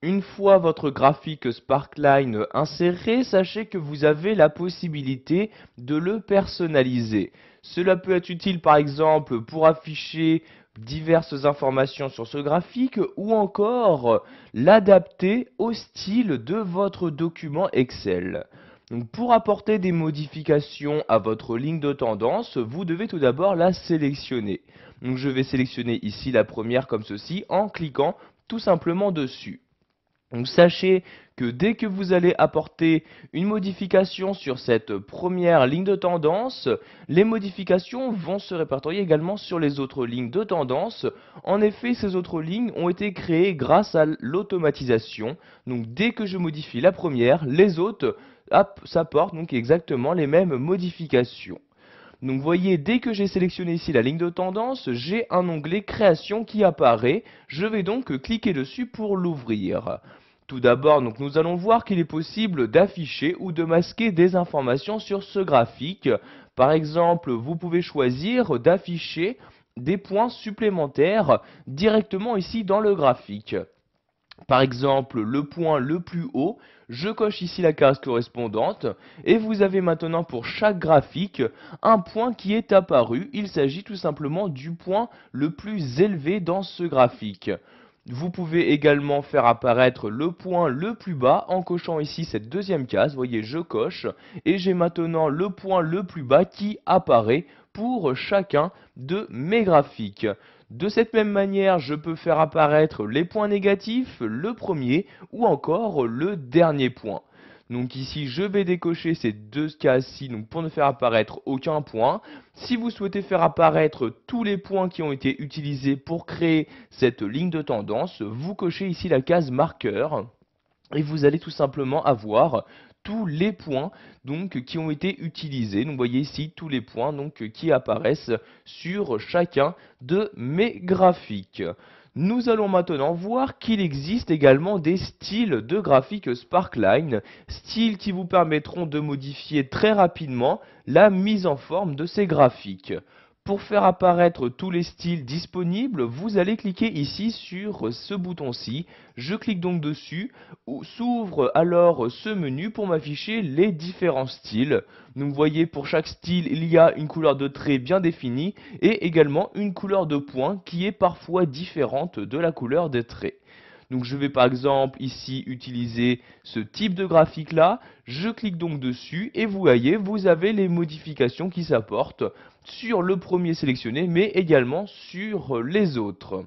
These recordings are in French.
Une fois votre graphique Sparkline inséré, sachez que vous avez la possibilité de le personnaliser. Cela peut être utile par exemple pour afficher diverses informations sur ce graphique ou encore l'adapter au style de votre document Excel. Donc, pour apporter des modifications à votre ligne de tendance, vous devez tout d'abord la sélectionner. Donc, je vais sélectionner ici la première comme ceci en cliquant tout simplement dessus. Donc sachez que dès que vous allez apporter une modification sur cette première ligne de tendance, les modifications vont se répertorier également sur les autres lignes de tendance. En effet, ces autres lignes ont été créées grâce à l'automatisation. Donc dès que je modifie la première, les autres s'apportent donc exactement les mêmes modifications. Donc voyez, dès que j'ai sélectionné ici la ligne de tendance, j'ai un onglet création qui apparaît. Je vais donc cliquer dessus pour l'ouvrir. Tout d'abord, nous allons voir qu'il est possible d'afficher ou de masquer des informations sur ce graphique. Par exemple, vous pouvez choisir d'afficher des points supplémentaires directement ici dans le graphique. Par exemple, le point le plus haut, je coche ici la case correspondante et vous avez maintenant pour chaque graphique un point qui est apparu. Il s'agit tout simplement du point le plus élevé dans ce graphique. Vous pouvez également faire apparaître le point le plus bas en cochant ici cette deuxième case. Vous voyez, je coche et j'ai maintenant le point le plus bas qui apparaît pour chacun de mes graphiques. De cette même manière, je peux faire apparaître les points négatifs, le premier ou encore le dernier point. Donc ici, je vais décocher ces deux cases-ci pour ne faire apparaître aucun point. Si vous souhaitez faire apparaître tous les points qui ont été utilisés pour créer cette ligne de tendance, vous cochez ici la case marqueur et vous allez tout simplement avoir tous les points qui ont été utilisés. Donc vous voyez ici tous les points qui apparaissent sur chacun de mes graphiques. Nous allons maintenant voir qu'il existe également des styles de graphiques Sparkline, styles qui vous permettront de modifier très rapidement la mise en forme de ces graphiques. Pour faire apparaître tous les styles disponibles, vous allez cliquer ici sur ce bouton-ci. Je clique donc dessus, où s'ouvre alors ce menu pour m'afficher les différents styles. Donc vous voyez, pour chaque style, il y a une couleur de trait bien définie et également une couleur de point qui est parfois différente de la couleur des traits. Donc je vais par exemple ici utiliser ce type de graphique là, je clique donc dessus et vous voyez, vous avez les modifications qui s'apportent sur le premier sélectionné mais également sur les autres.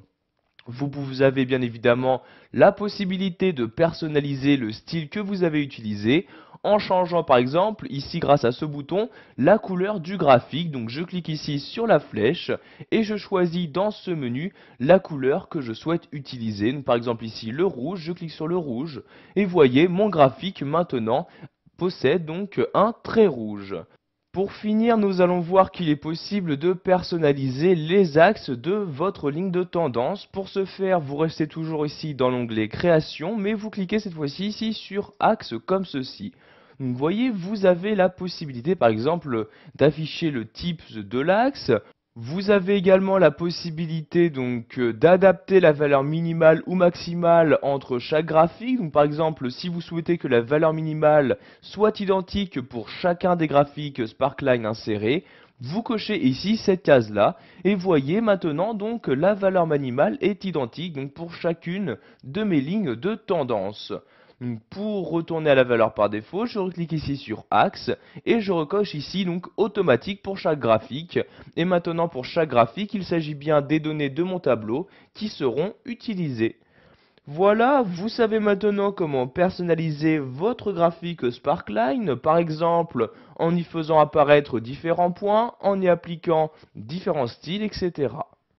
Vous avez bien évidemment la possibilité de personnaliser le style que vous avez utilisé en changeant par exemple ici grâce à ce bouton la couleur du graphique. Donc je clique ici sur la flèche et je choisis dans ce menu la couleur que je souhaite utiliser. Donc, par exemple ici le rouge, je clique sur le rouge et vous voyez mon graphique maintenant possède donc un trait rouge. Pour finir, nous allons voir qu'il est possible de personnaliser les axes de votre ligne de tendance. Pour ce faire, vous restez toujours ici dans l'onglet création, mais vous cliquez cette fois-ci ici sur axe comme ceci. Donc, vous voyez, vous avez la possibilité par exemple d'afficher le type de l'axe. Vous avez également la possibilité d'adapter la valeur minimale ou maximale entre chaque graphique. Donc par exemple, si vous souhaitez que la valeur minimale soit identique pour chacun des graphiques Sparkline insérés, vous cochez ici cette case-là et voyez maintenant la valeur minimale est identique pour chacune de mes lignes de tendance. Pour retourner à la valeur par défaut, je clique ici sur Axe et je recoche ici automatique pour chaque graphique. Et maintenant pour chaque graphique, il s'agit bien des données de mon tableau qui seront utilisées. Voilà, vous savez maintenant comment personnaliser votre graphique Sparkline, par exemple en y faisant apparaître différents points, en y appliquant différents styles, etc.